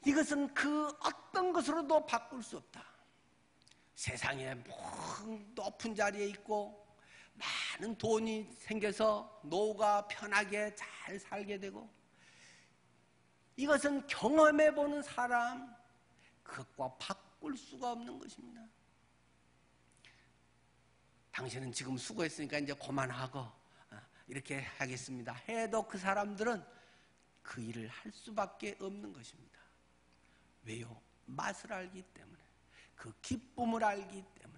이것은 그 어떤 것으로도 바꿀 수 없다. 세상에 높은 자리에 있고 많은 돈이 생겨서 노후가 편하게 잘 살게 되고, 이것은 경험해보는 사람, 그것과 바꿀 수가 없는 것입니다. 당신은 지금 수고했으니까 이제 그만하고 이렇게 하겠습니다 해도 그 사람들은 그 일을 할 수밖에 없는 것입니다. 왜요? 맛을 알기 때문에, 그 기쁨을 알기 때문에.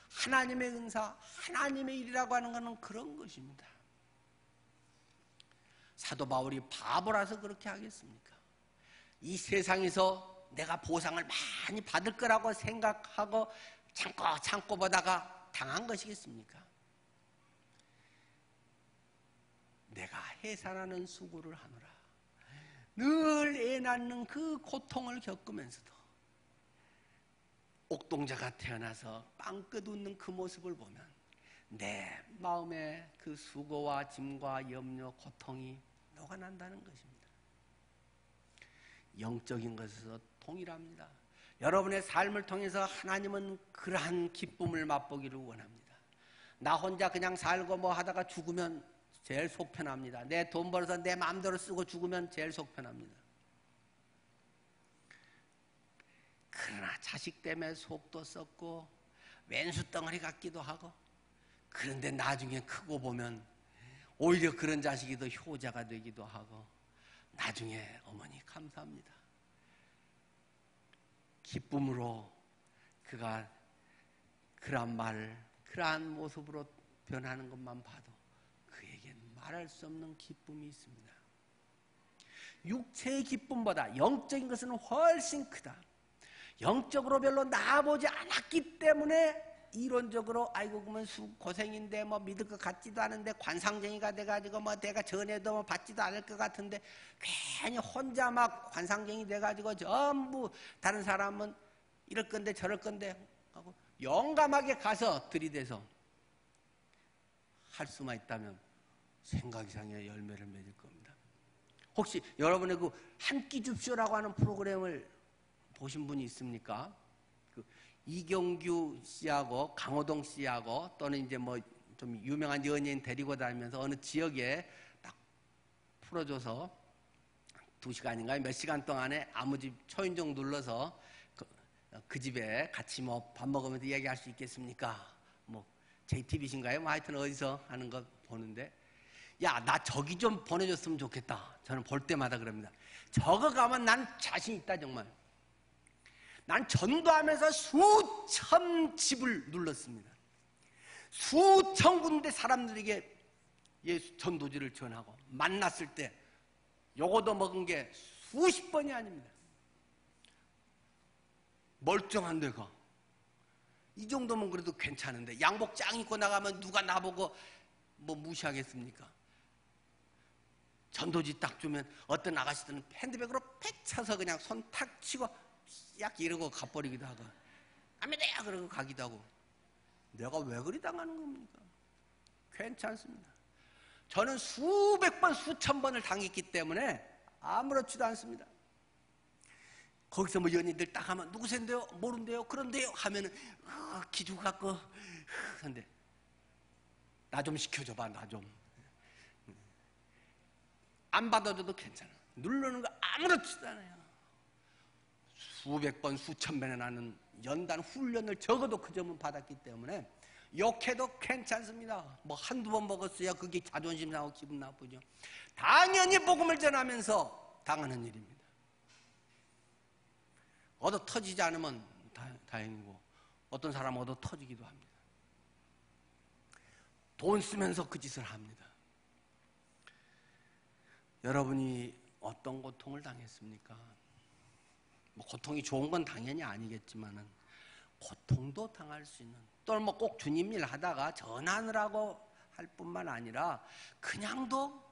하나님의 은사, 하나님의 일이라고 하는 것은 그런 것입니다. 사도 바울이 바보라서 그렇게 하겠습니까? 이 세상에서 내가 보상을 많이 받을 거라고 생각하고 참고 보다가 당한 것이겠습니까? 내가 해산하는 수고를 하노라. 늘 애 낳는 그 고통을 겪으면서도 옥동자가 태어나서 빵긋 웃는 그 모습을 보면 내 마음에 그 수고와 짐과 염려, 고통이 녹아난다는 것입니다. 영적인 것에서 동일합니다. 여러분의 삶을 통해서 하나님은 그러한 기쁨을 맛보기를 원합니다. 나 혼자 그냥 살고 뭐 하다가 죽으면 제일 속 편합니다. 내 돈 벌어서 내 마음대로 쓰고 죽으면 제일 속 편합니다. 그러나 자식 때문에 속도 썩고 왼수 덩어리 같기도 하고, 그런데 나중에 크고 보면 오히려 그런 자식이 더 효자가 되기도 하고, 나중에 어머니 감사합니다. 기쁨으로 그가 그러한 말, 그러한 모습으로 변하는 것만 봐도 그에겐 말할 수 없는 기쁨이 있습니다. 육체의 기쁨보다 영적인 것은 훨씬 크다. 영적으로 별로 나아보지 않았기 때문에 이론적으로 아이고 그러면 고생인데 뭐 믿을 것 같지도 않은데 관상쟁이가 돼가지고 뭐 내가 전에도 뭐 받지도 않을 것 같은데 괜히 혼자 막 관상쟁이 돼가지고 전부 다른 사람은 이럴 건데 저럴 건데 하고 용감하게 가서 들이대서 할 수만 있다면 생각 이상의 열매를 맺을 겁니다. 혹시 여러분의 그 한 끼 줍쇼라고 하는 프로그램을 보신 분이 있습니까? 그 이경규 씨하고 강호동 씨하고 또는 이제 뭐 좀 유명한 연예인 데리고 다니면서 어느 지역에 딱 풀어줘서 2시간인가요? 몇 시간 동안에 아무 집 초인종 눌러서 그 집에 같이 뭐 밥 먹으면서 얘기할 수 있겠습니까? 뭐 JTBC인가요? 뭐 하여튼 어디서 하는 거 보는데, 야, 나 저기 좀 보내줬으면 좋겠다. 저는 볼 때마다 그럽니다. 저거 가면 난 자신 있다 정말. 난 전도하면서 수천 집을 눌렀습니다. 수천 군데 사람들에게 예수 전도지를 전하고 만났을 때 요거도 먹은 게 수십 번이 아닙니다. 멀쩡한 데가 이 정도면 그래도 괜찮은데 양복 짱 입고 나가면 누가 나보고 뭐 무시하겠습니까? 전도지 딱 주면 어떤 아가씨들은 핸드백으로 팩 차서 그냥 손 탁 치고 약 이러고 가버리기도 하고 아메데야 그러고 가기도 하고, 내가 왜 그리 당하는 겁니까? 괜찮습니다. 저는 수백 번 수천 번을 당했기 때문에 아무렇지도 않습니다. 거기서 뭐 연인들 딱 하면 누구세요? 모른대요? 그런데요? 하면은 기죽 갖고 근데 나 좀 시켜줘봐. 나 좀 안 받아줘도 괜찮아. 누르는 거 아무렇지도 않아요. 수백 번 수천 번에 나는 연단 훈련을 적어도 그 점은 받았기 때문에 욕해도 괜찮습니다. 뭐 한두 번 먹었어야 그게 자존심 상하고 기분 나쁘죠. 당연히 복음을 전하면서 당하는 일입니다. 얻어 터지지 않으면 다행이고 어떤 사람은 얻어 터지기도 합니다. 돈 쓰면서 그 짓을 합니다. 여러분이 어떤 고통을 당했습니까? 뭐 고통이 좋은 건 당연히 아니겠지만은 고통도 당할 수 있는, 또는 뭐 꼭 주님 일 하다가 전하느라고 할 뿐만 아니라 그냥도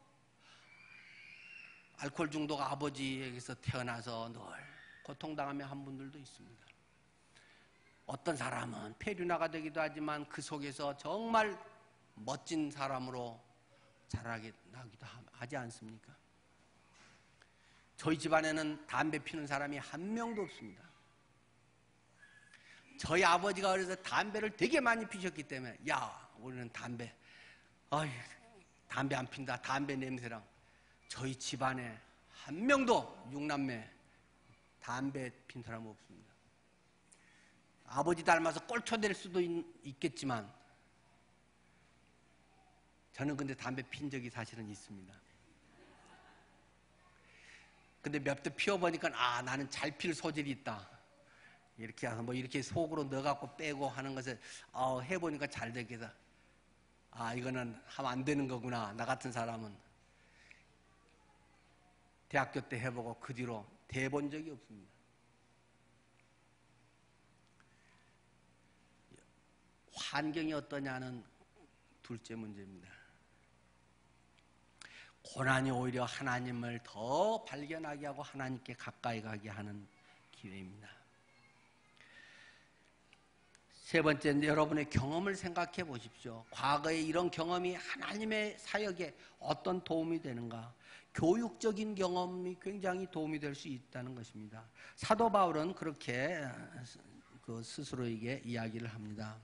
알코올 중독 아버지에게서 태어나서 늘 고통당하며 한 분들도 있습니다. 어떤 사람은 폐륜아가 되기도 하지만 그 속에서 정말 멋진 사람으로 자라게 나기도 하지 않습니까? 저희 집안에는 담배 피는 사람이 한 명도 없습니다. 저희 아버지가 어려서 담배를 되게 많이 피셨기 때문에 야, 우리는 담배 안 핀다. 담배 냄새랑. 저희 집안에 한 명도 6남매 담배 핀 사람 없습니다. 아버지 닮아서 꼴초될 수도 있겠지만 저는 근데 담배 핀 적이 사실은 있습니다. 근데 몇 대 피워보니까 나는 잘 필 소질이 있다. 이렇게 해서 뭐 이렇게 속으로 넣어갖고 빼고 하는 것을 해보니까 잘 되겠다. 이거는 하면 안 되는 거구나. 나 같은 사람은 대학교 때 해보고 그 뒤로 대본 적이 없습니다. 환경이 어떠냐는 둘째 문제입니다. 고난이 오히려 하나님을 더 발견하게 하고 하나님께 가까이 가게 하는 기회입니다. 세 번째는 여러분의 경험을 생각해 보십시오. 과거에 이런 경험이 하나님의 사역에 어떤 도움이 되는가? 교육적인 경험이 굉장히 도움이 될 수 있다는 것입니다. 사도 바울은 그렇게 스스로에게 이야기를 합니다.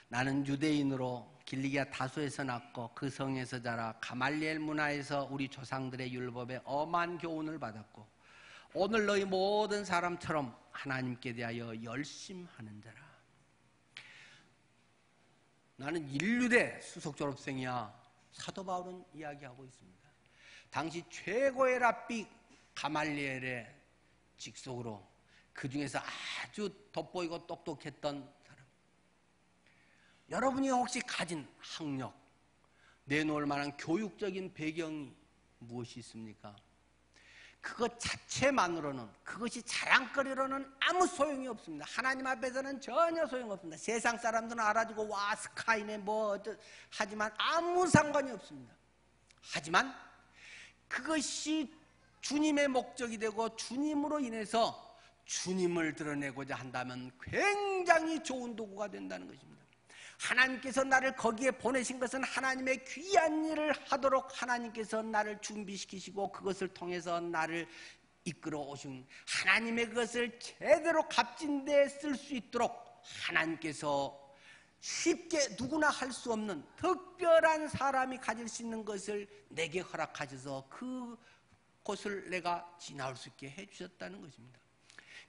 나는 유대인으로 길리기아 다소에서 낳고 그 성에서 자라 가말리엘 문화에서 우리 조상들의 율법에 엄한 교훈을 받았고 오늘 너희 모든 사람처럼 하나님께 대하여 열심하는 자라. 나는 인류대 수석 졸업생이야. 사도 바울은 이야기하고 있습니다. 당시 최고의 랍비 가말리엘의 직속으로 그 중에서 아주 돋보이고 똑똑했던 사람. 여러분이 혹시 가진 학력, 내놓을 만한 교육적인 배경이 무엇이 있습니까? 그것 자체만으로는, 그것이 자랑거리로는 아무 소용이 없습니다. 하나님 앞에서는 전혀 소용없습니다. 세상 사람들은 알아주고 와 스카이네 하지만 아무 상관이 없습니다. 하지만 그것이 주님의 목적이 되고 주님으로 인해서 주님을 드러내고자 한다면 굉장히 좋은 도구가 된다는 것입니다. 하나님께서 나를 거기에 보내신 것은 하나님의 귀한 일을 하도록 하나님께서 나를 준비시키시고 그것을 통해서 나를 이끌어 오신 하나님의 그것을 제대로 값진 데에 쓸 수 있도록 하나님께서 쉽게 누구나 할 수 없는 특별한 사람이 가질 수 있는 것을 내게 허락하셔서 그곳을 내가 지나올 수 있게 해주셨다는 것입니다.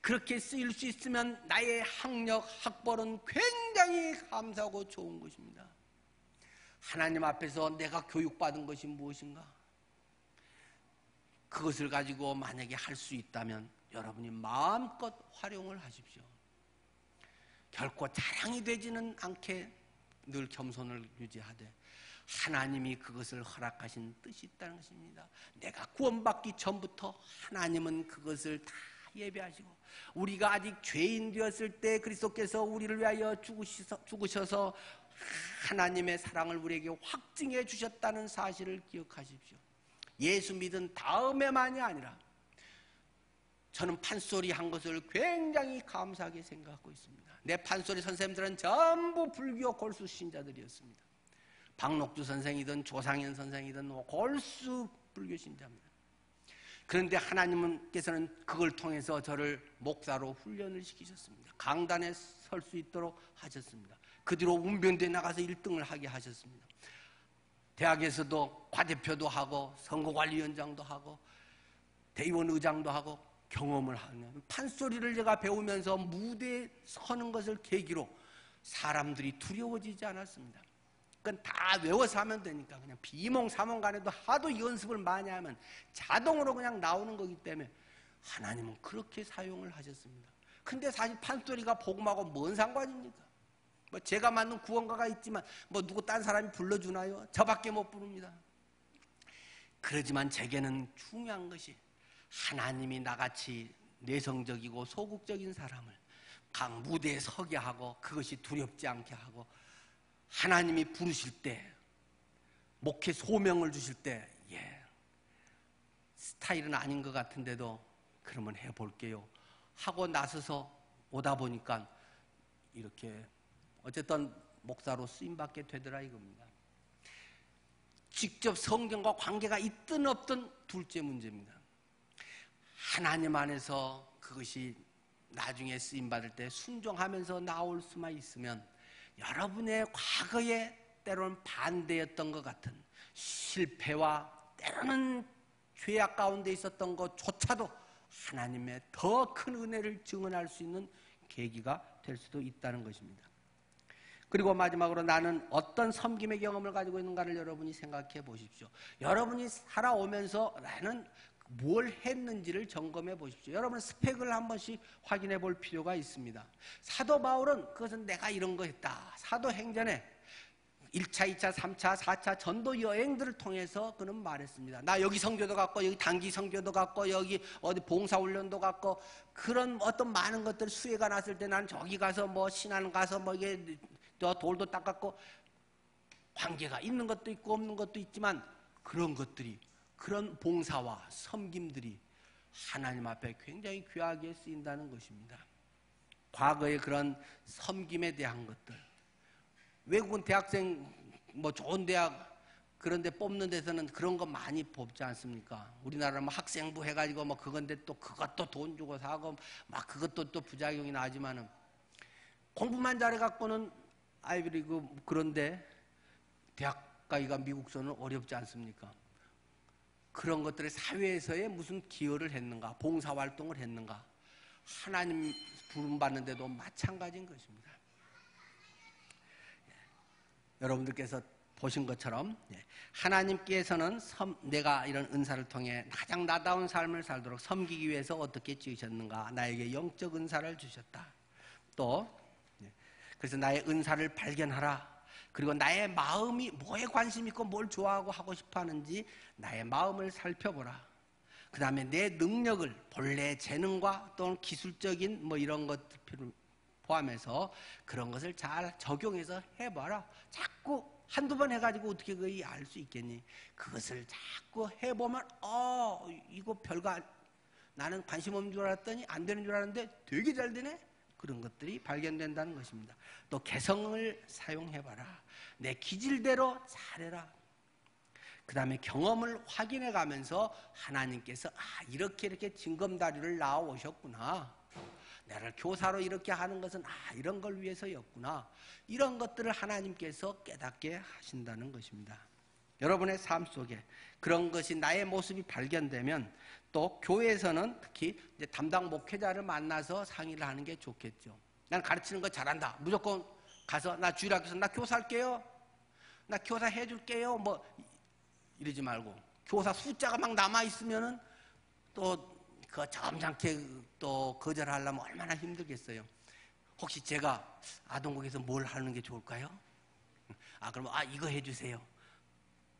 그렇게 쓰일 수 있으면 나의 학력, 학벌은 굉장히 감사하고 좋은 것입니다. 하나님 앞에서 내가 교육받은 것이 무엇인가? 그것을 가지고 만약에 할 수 있다면 여러분이 마음껏 활용을 하십시오. 결코 자랑이 되지는 않게 늘 겸손을 유지하되 하나님이 그것을 허락하신 뜻이 있다는 것입니다. 내가 구원받기 전부터 하나님은 그것을 다 예배하시고 우리가 아직 죄인 되었을 때 그리스도께서 우리를 위하여 죽으셔서 하나님의 사랑을 우리에게 확증해 주셨다는 사실을 기억하십시오. 예수 믿은 다음에만이 아니라 저는 판소리 한 것을 굉장히 감사하게 생각하고 있습니다. 내 판소리 선생님들은 전부 불교 골수 신자들이었습니다. 박록주 선생이든 조상현 선생이든 골수 불교 신자입니다. 그런데 하나님께서는 그걸 통해서 저를 목사로 훈련을 시키셨습니다. 강단에 설 수 있도록 하셨습니다. 그 뒤로 운변대에 나가서 1등을 하게 하셨습니다. 대학에서도 과대표도 하고 선거관리위원장도 하고 대의원 의장도 하고 경험을 하는 판소리를 제가 배우면서 무대에 서는 것을 계기로 사람들이 두려워지지 않았습니다. 그건 다 외워서 하면 되니까 그냥 비몽사몽간에도 하도 연습을 많이 하면 자동으로 그냥 나오는 거기 때문에 하나님은 그렇게 사용을 하셨습니다. 근데 사실 판소리가 복음하고 뭔 상관입니까? 뭐 제가 만든 구원가가 있지만 뭐 누구 딴 사람이 불러주나요? 저밖에 못 부릅니다. 그러지만 제게는 중요한 것이 하나님이 나같이 내성적이고 소극적인 사람을 각 무대에 서게 하고 그것이 두렵지 않게 하고 하나님이 부르실 때, 목회 소명을 주실 때, 스타일은 아닌 것 같은데도 그러면 해볼게요 하고 나서서 오다 보니까 이렇게 어쨌든 목사로 쓰임받게 되더라 이겁니다. 직접 성경과 관계가 있든 없든 둘째 문제입니다. 하나님 안에서 그것이 나중에 쓰임받을 때 순종하면서 나올 수만 있으면 여러분의 과거에 때로는 반대였던 것 같은 실패와 때로는 죄악 가운데 있었던 것조차도 하나님의 더 큰 은혜를 증언할 수 있는 계기가 될 수도 있다는 것입니다. 그리고 마지막으로 나는 어떤 섬김의 경험을 가지고 있는가를 여러분이 생각해 보십시오. 여러분이 살아오면서 나는 뭘 했는지를 점검해 보십시오. 여러분 스펙을 한 번씩 확인해 볼 필요가 있습니다. 사도 바울은 그것은 내가 이런 거 했다. 사도행전에 1차, 2차, 3차, 4차 전도 여행들을 통해서 그는 말했습니다. 나 여기 선교도 갔고 여기 단기 선교도 갔고 여기 어디 봉사훈련도 갔고 그런 어떤 많은 것들 수혜가 났을 때 난 저기 가서 뭐 신안 가서 뭐 이게 돌도 닦았고 관계가 있는 것도 있고 없는 것도 있지만 그런 것들이 그런 봉사와 섬김들이 하나님 앞에 굉장히 귀하게 쓰인다는 것입니다. 과거의 그런 섬김에 대한 것들 외국은 대학생 뭐 좋은 대학 그런데 뽑는 데서는 그런 거 많이 뽑지 않습니까? 우리나라는 뭐 학생부 해가지고 뭐 그건데 또 그것도 돈 주고 사고 막 그것도 또 부작용이 나지만은 공부만 잘해갖고는 아이비리그 그런데 대학 가기가 미국서는 어렵지 않습니까? 그런 것들을 사회에서의 무슨 기여를 했는가, 봉사활동을 했는가, 하나님 부름받는데도 마찬가지인 것입니다. 여러분들께서 보신 것처럼 하나님께서는 내가 이런 은사를 통해 가장 나다운 삶을 살도록 섬기기 위해서 어떻게 지으셨는가, 나에게 영적 은사를 주셨다. 또 그래서 나의 은사를 발견하라. 그리고 나의 마음이 뭐에 관심 있고 뭘 좋아하고 하고 싶어 하는지 나의 마음을 살펴보라. 그 다음에 내 능력을 본래 재능과 또는 기술적인 뭐 이런 것들 포함해서 그런 것을 잘 적용해서 해봐라. 자꾸 한두 번 해가지고 어떻게 그걸 알 수 있겠니? 그것을 자꾸 해보면 이거 별거 나는 관심 없는 줄 알았더니 안 되는 줄 알았는데 되게 잘 되네? 그런 것들이 발견된다는 것입니다. 또 개성을 사용해봐라. 내 기질대로 잘해라. 그 다음에 경험을 확인해 가면서 하나님께서 이렇게 징검다리를 낳아오셨구나. 나를 교사로 이렇게 하는 것은 이런 걸 위해서였구나. 이런 것들을 하나님께서 깨닫게 하신다는 것입니다. 여러분의 삶 속에 그런 것이 나의 모습이 발견되면 또 교회에서는 특히 이제 담당 목회자를 만나서 상의를 하는 게 좋겠죠. 난 가르치는 거 잘한다. 무조건 가서 나 주일학교에서 나 교사할게요. 나 교사 해줄게요. 뭐 이러지 말고 교사 숫자가 막 남아 있으면은 또 그 점잖게 또 거절하려면 얼마나 힘들겠어요. 혹시 제가 아동국에서 뭘 하는 게 좋을까요? 그러면 이거 해주세요.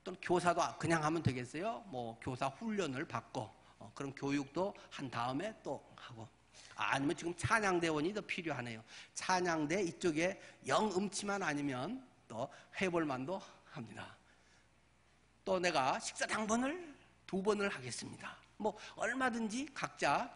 또는 교사도 그냥 하면 되겠어요? 뭐 교사 훈련을 받고 그런 교육도 한 다음에 또 하고 아니면 지금 찬양대원이 더 필요하네요. 찬양대 이쪽에 영음치만 아니면 또 해볼 만도 합니다. 또 내가 식사 당번을 2번을 하겠습니다. 뭐 얼마든지 각자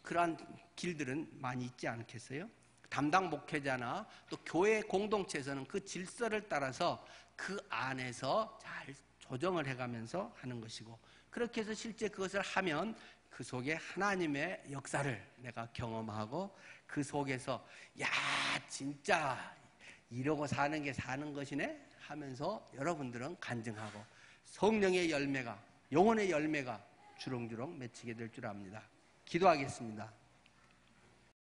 그러한 길들은 많이 있지 않겠어요? 담당 목회자나 또 교회 공동체에서는 그 질서를 따라서 그 안에서 잘 조정을 해가면서 하는 것이고 그렇게 해서 실제 그것을 하면 그 속에 하나님의 역사를 내가 경험하고 그 속에서 진짜 이러고 사는 게 사는 것이네 하면서 여러분들은 간증하고 성령의 열매가 영혼의 열매가 주렁주렁 맺히게 될 줄 압니다. 기도하겠습니다.